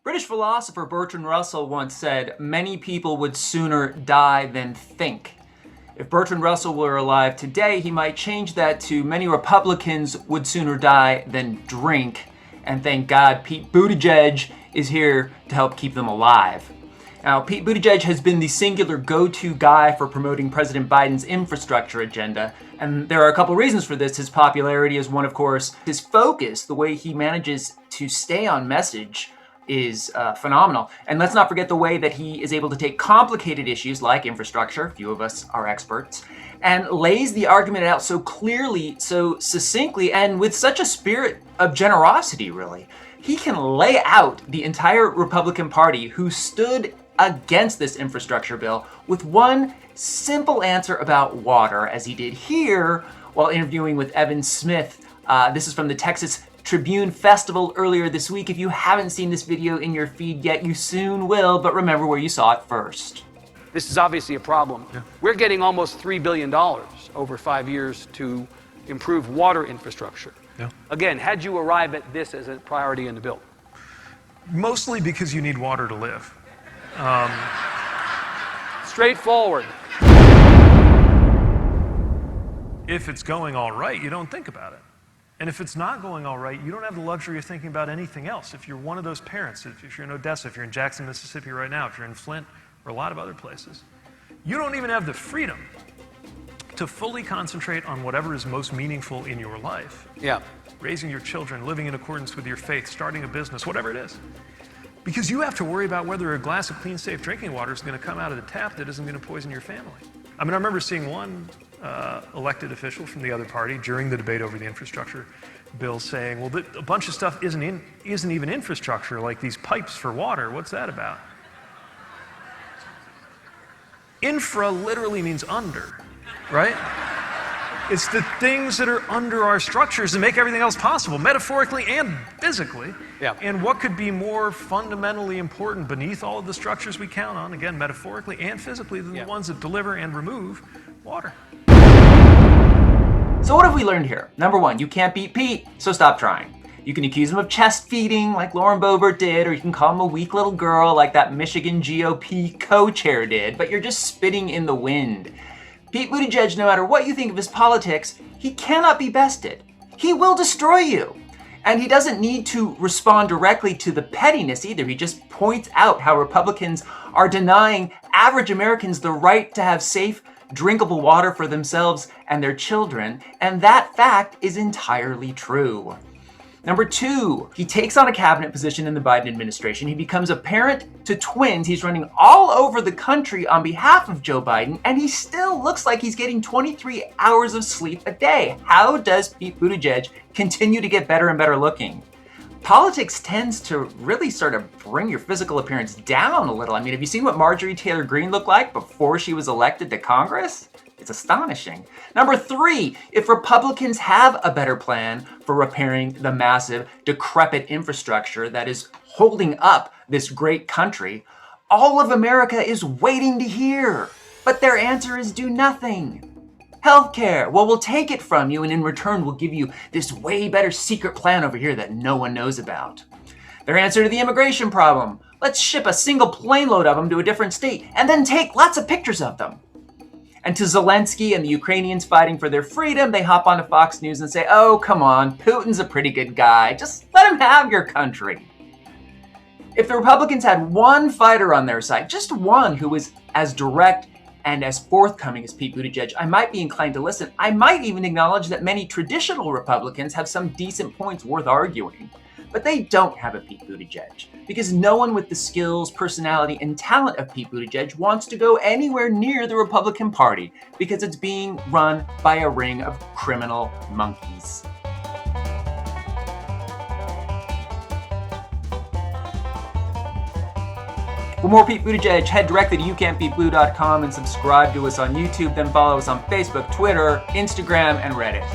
British philosopher Bertrand Russell once said, "Many people would sooner die than think." If Bertrand Russell were alive today, he might change that to, "Many Republicans would sooner die than drink." And thank God Pete Buttigieg is here to help keep them alive. Now, Pete Buttigieg has been the singular go-to guy for promoting President Biden's infrastructure agenda, and there are a couple reasons for this. His popularity is one, of course. His focus, the way he manages to stay on message, is phenomenal. And let's not forget the way that he is able to take complicated issues like infrastructure, few of us are experts, and lays the argument out so clearly, so succinctly, and with such a spirit of generosity, really. He can lay out the entire Republican Party who stood against this infrastructure bill with one simple answer about water, as he did here while interviewing with Evan Smith. This is from the Texas Tribune Festival earlier this week. If you haven't seen this video in your feed yet, you soon will, but remember where you saw it first. This is obviously a problem. Yeah. We're getting almost $3 billion over 5 years to improve water infrastructure. Yeah. Again, how'd you arrive at this as a priority in the bill? Mostly because you need water to live. Straightforward. If it's going all right, you don't think about it. And if it's not going all right, you don't have the luxury of thinking about anything else. If you're one of those parents, if you're in Odessa, if you're in Jackson, Mississippi right now, if you're in Flint or a lot of other places, you don't even have the freedom to fully concentrate on whatever is most meaningful in your life. Yeah. Raising your children, living in accordance with your faith, starting a business, whatever it is. Because you have to worry about whether a glass of clean, safe drinking water is going to come out of the tap that isn't going to poison your family. I mean, I remember seeing one elected official from the other party during the debate over the infrastructure bill saying, well, a bunch of stuff isn't even infrastructure, like these pipes for water. What's that about? Infra literally means under, right? It's the things that are under our structures that make everything else possible, metaphorically and physically. Yeah. And what could be more fundamentally important beneath all of the structures we count on, again, metaphorically and physically, than the ones that deliver and remove water? So what have we learned here? Number one, you can't beat Pete, so stop trying. You can accuse him of chest feeding like Lauren Boebert did, or you can call him a weak little girl like that Michigan GOP co-chair did, but you're just spitting in the wind. Pete Buttigieg, no matter what you think of his politics, he cannot be bested. He will destroy you. And he doesn't need to respond directly to the pettiness either. He just points out how Republicans are denying average Americans the right to have safe, drinkable water for themselves and their children, and that fact is entirely true. Number two, he takes on a cabinet position in the Biden administration. He becomes a parent to twins. He's running all over the country on behalf of Joe Biden, and he still looks like he's getting 23 hours of sleep a day. How does Pete Buttigieg continue to get better and better looking? Politics tends to really sort of bring your physical appearance down a little. I mean, have you seen what Marjorie Taylor Greene looked like before she was elected to Congress? It's astonishing. Number three, if Republicans have a better plan for repairing the massive, decrepit infrastructure that is holding up this great country, all of America is waiting to hear. But their answer is do nothing. Healthcare, well, we'll take it from you, and in return, we'll give you this way better secret plan over here that no one knows about. Their answer to the immigration problem, let's ship a single plane load of them to a different state, and then take lots of pictures of them. And to Zelensky and the Ukrainians fighting for their freedom, they hop onto Fox News and say, oh, come on, Putin's a pretty good guy. Just let him have your country. If the Republicans had one fighter on their side, just one who was as direct and as forthcoming as Pete Buttigieg, I might be inclined to listen. I might even acknowledge that many traditional Republicans have some decent points worth arguing. But they don't have a Pete Buttigieg, because no one with the skills, personality, and talent of Pete Buttigieg wants to go anywhere near the Republican Party, because it's being run by a ring of criminal monkeys. For more Pete Buttigieg, head directly to YouCantBeatBlue.com and subscribe to us on YouTube, then follow us on Facebook, Twitter, Instagram, and Reddit.